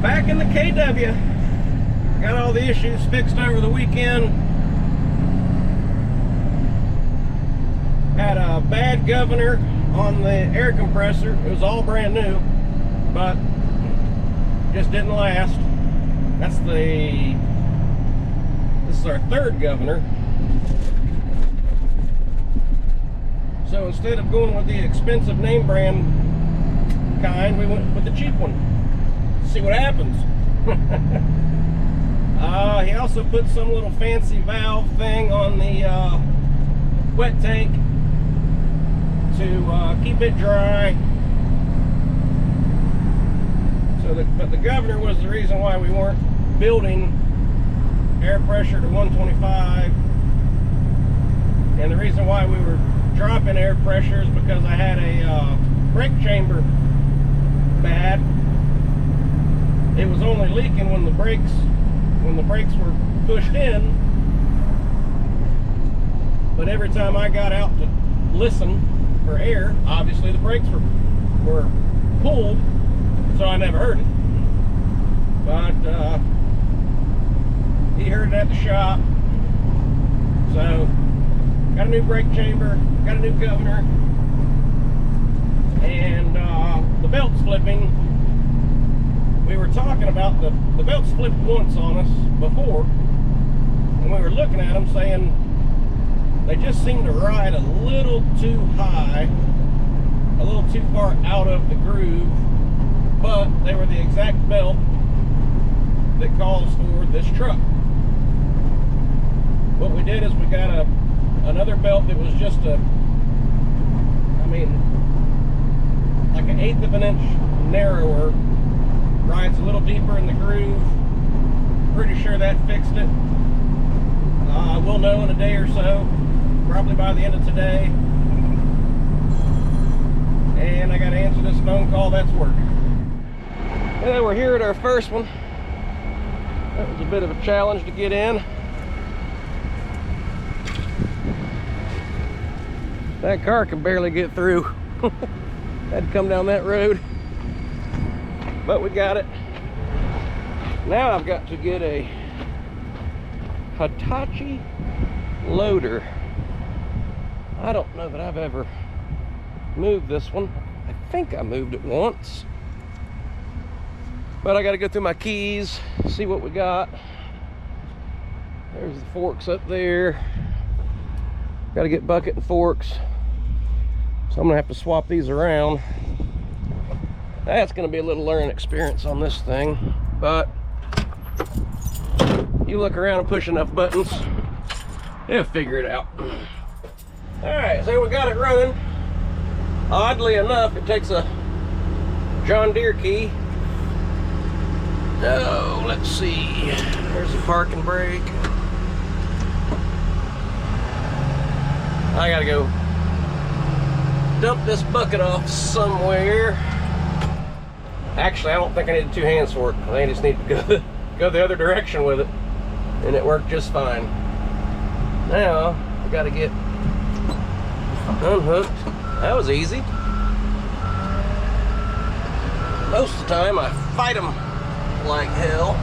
Back in the KW. Got all the issues fixed over the weekend. Had a bad governor on the air compressor. It was all brand new, but just didn't last. This is our third governor. So instead of going with the expensive name brand kind, we went with the cheap one. See what happens. He also put some little fancy valve thing on the wet tank to keep it dry. But the governor was the reason why we weren't building air pressure to 125, and the reason why we were dropping air pressure is because I had a brake chamber bad. It was only leaking when the brakes were pushed in, but every time I got out to listen for air, obviously the brakes were pulled, so I never heard it. But he heard it at the shop, so got a new brake chamber, got a new governor, and the belt's flipping. We were talking about the belts flipped once on us before, and we were looking at them saying they just seem to ride a little too high, a little too far out of the groove, but they were the exact belt that calls for this truck. What we did is we got another belt that was just like an 1/8 of an inch narrower, rides a little deeper in the groove. Pretty sure that fixed it. We'll know in a day or so, probably by the end of today. And I got to answer this phone call. That's work. Yeah, we're here at our first one. That was a bit of a challenge to get in. That car can barely get through. Had to come down that road, but we got it. Now I've got to get a Hitachi loader. I don't know that I've ever moved this one. I think I moved it once, but I got to go through my keys, see what we got. There's the forks up there. Got to get bucket and forks, so I'm gonna have to swap these around. That's gonna be a little learning experience on this thing, but you look around and push enough buttons, they'll figure it out. All right, so we got it running. Oddly enough, it takes a John Deere key. Oh, let's see. There's the parking brake. I gotta go dump this bucket off somewhere. Actually, I don't think I need two hands for it. I think I just need to go the other direction with it, and it worked just fine. Now I gotta get unhooked. That was easy. Most of the time I fight them like hell.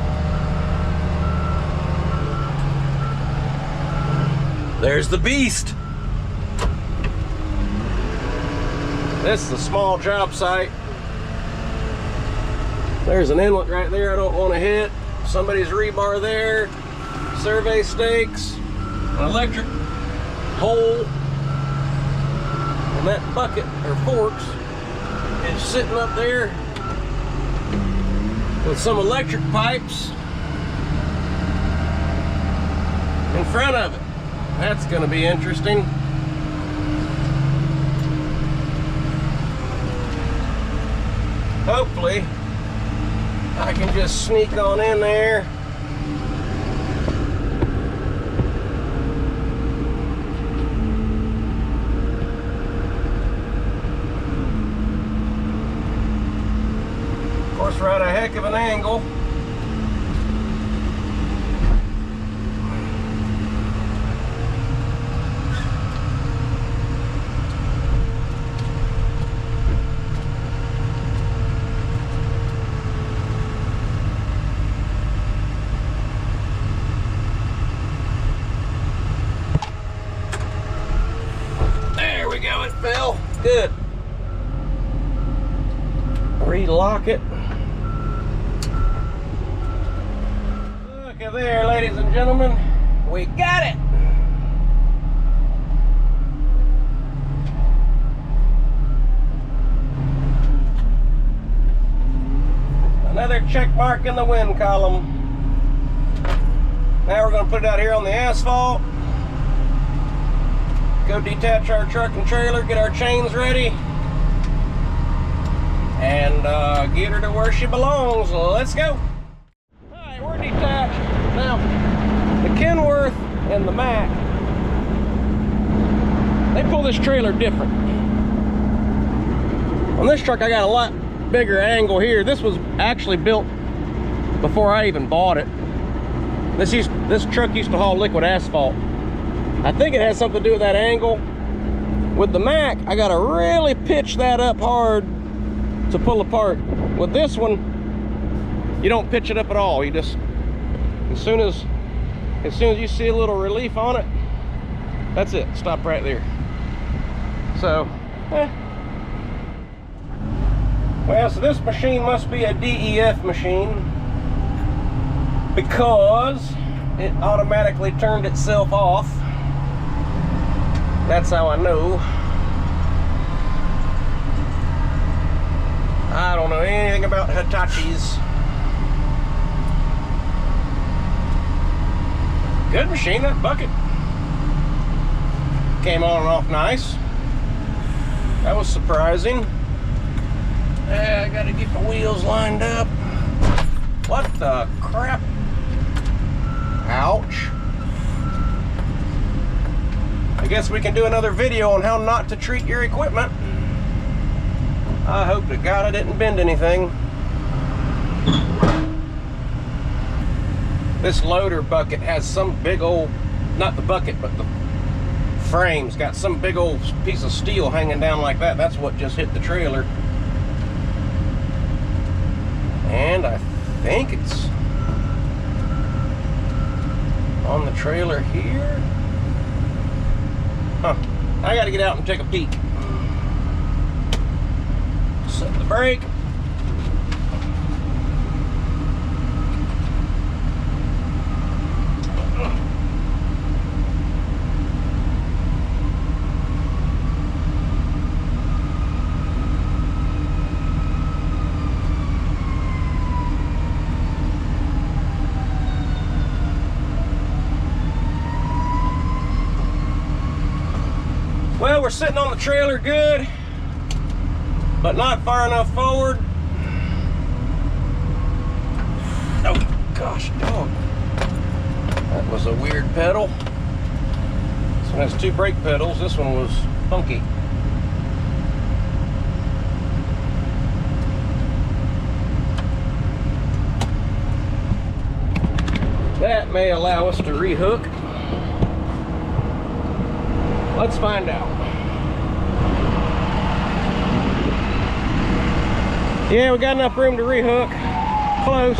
There's the beast. This is a small job site. There's an inlet right there I don't want to hit. Somebody's rebar there. Survey stakes. An electric pole. And that bucket, or forks, is sitting up there with some electric pipes in front of it. That's going to be interesting. Hopefully, I can just sneak on in there. Of course, we're at a heck of an angle. Relock it. Look at there, ladies and gentlemen. We got it. Another check mark in the win column. Now we're going to put it out here on the asphalt. Go detach our truck and trailer, get our chains ready, and get her to where she belongs. Let's go. Alright, we're detached. Now, the Kenworth and the Mack, they pull this trailer different. On this truck I got a lot bigger angle here. This was actually built before I even bought it. This truck used to haul liquid asphalt. I think it has something to do with that angle. With the Mack, I gotta really pitch that up hard to pull apart. With this one, you don't pitch it up at all. You just, as soon as you see a little relief on it, that's it. Stop right there. So, well, so this machine must be a DEF machine because it automatically turned itself off. That's how I know. I don't know anything about Hitachis. Good machine, that bucket. Came on and off nice. That was surprising. I gotta get the wheels lined up. What the crap? Ouch. I guess we can do another video on how not to treat your equipment. I hope to God I didn't bend anything. This loader bucket has some big old, not the bucket, but the frame's got some big old piece of steel hanging down like that. That's what just hit the trailer. And I think it's on the trailer here. Huh. I gotta get out and take a peek. Set the brake. Well, we're sitting on the trailer good, but not far enough forward. Oh gosh, dog. That was a weird pedal. This one has two brake pedals. This one was funky. That may allow us to rehook. Let's find out. Yeah, we got enough room to rehook. Close.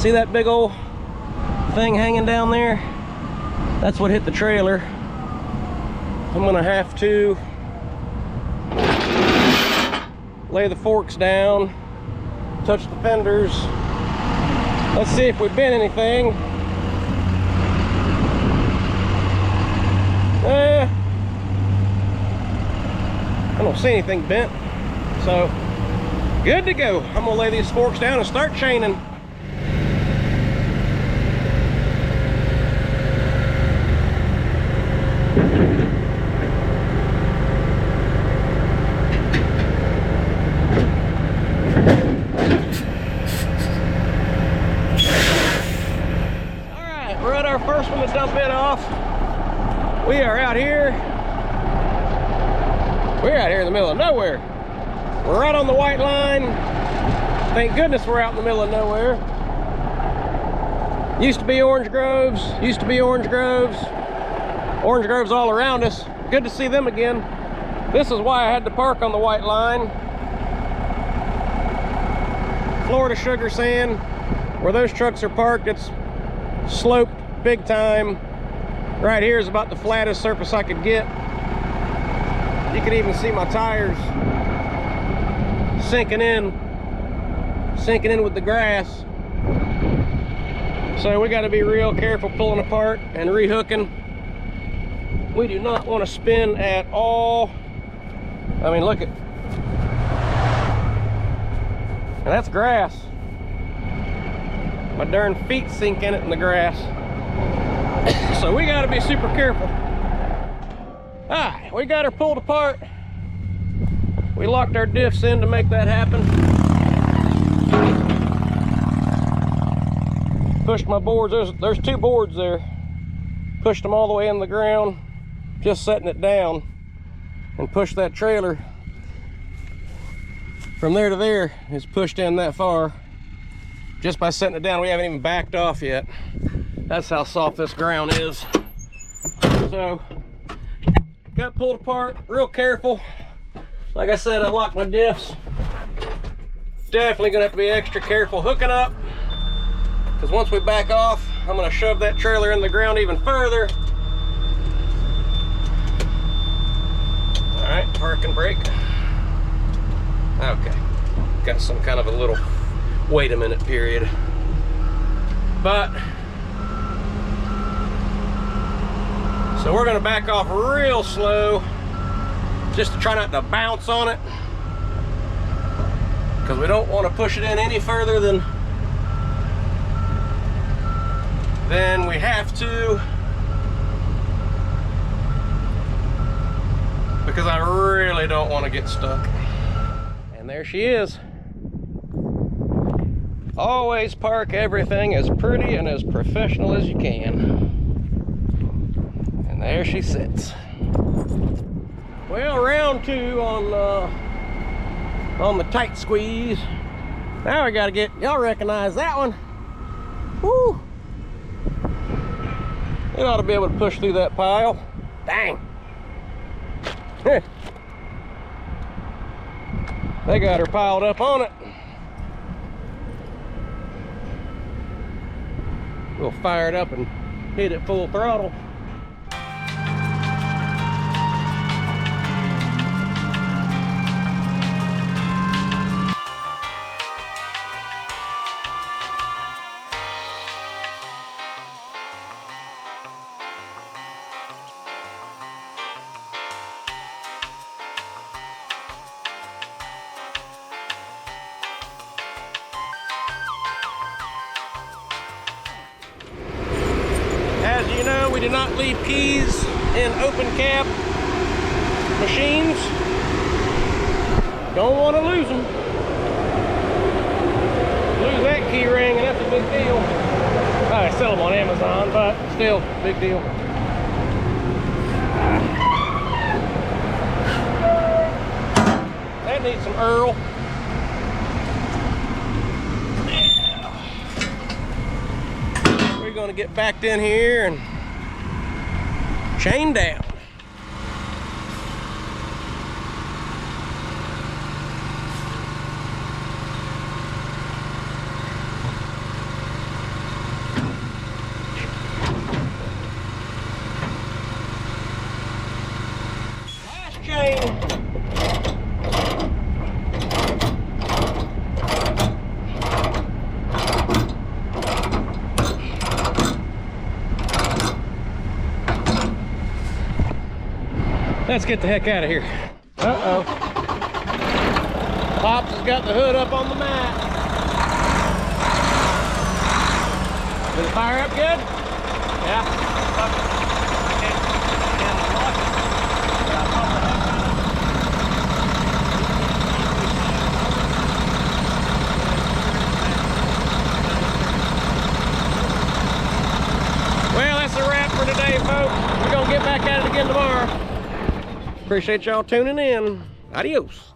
See that big old thing hanging down there? That's what hit the trailer. I'm gonna have to lay the forks down, touch the fenders. Let's see if we bent anything. I don't see anything bent, so good to go. I'm gonna lay these forks down and start chaining. All right, we're at our first one to dump it off. We are out here. We're out here in the middle of nowhere. We're right on the white line. Thank goodness we're out in the middle of nowhere. Used to be orange groves. Used to be orange groves. Orange groves all around us. Good to see them again. This is why I had to park on the white line. Florida sugar sand. Where those trucks are parked, it's sloped big time. Right here is about the flattest surface I could get. You can even see my tires sinking in with the grass. So we got to be real careful pulling apart and rehooking. We do not want to spin at all. I mean, look at, and that's grass. My darn feet sink in it in the grass. So we got to be super careful. All right, we got her pulled apart. We locked our diffs in to make that happen. Pushed my boards, there's 2 boards there. Pushed them all the way in the ground, just setting it down, and pushed that trailer from there to there. It's pushed in that far just by setting it down. We haven't even backed off yet. That's how soft this ground is. So got pulled apart, real careful. Like I said, I locked my diffs. Definitely gonna have to be extra careful hooking up, because once we back off, I'm gonna shove that trailer in the ground even further. All right, park and brake. Okay, got some kind of a little wait a minute period. But, so we're gonna back off real slow, just to try not to bounce on it, because we don't want to push it in any further than we have to, because I really don't want to get stuck. And there she is. Always park everything as pretty and as professional as you can. And there she sits. Well, round 2 on the tight squeeze. Now we gotta get, y'all recognize that one. Woo! It ought to be able to push through that pile. Dang. They got her piled up on it. We'll fire it up and hit it full throttle. As you know, we do not leave keys in open cab machines. Don't want to lose them. Lose that key ring and that's a big deal. I sell them on Amazon, but still, big deal. That needs some Earl. We're going to get backed in here and chain down. Last chain. Let's get the heck out of here. Uh-oh. Pops has got the hood up on the mat. Did it fire up good? Yeah. Well, that's a wrap for today, folks. We're going to get back at it again tomorrow. Appreciate y'all tuning in. Adios.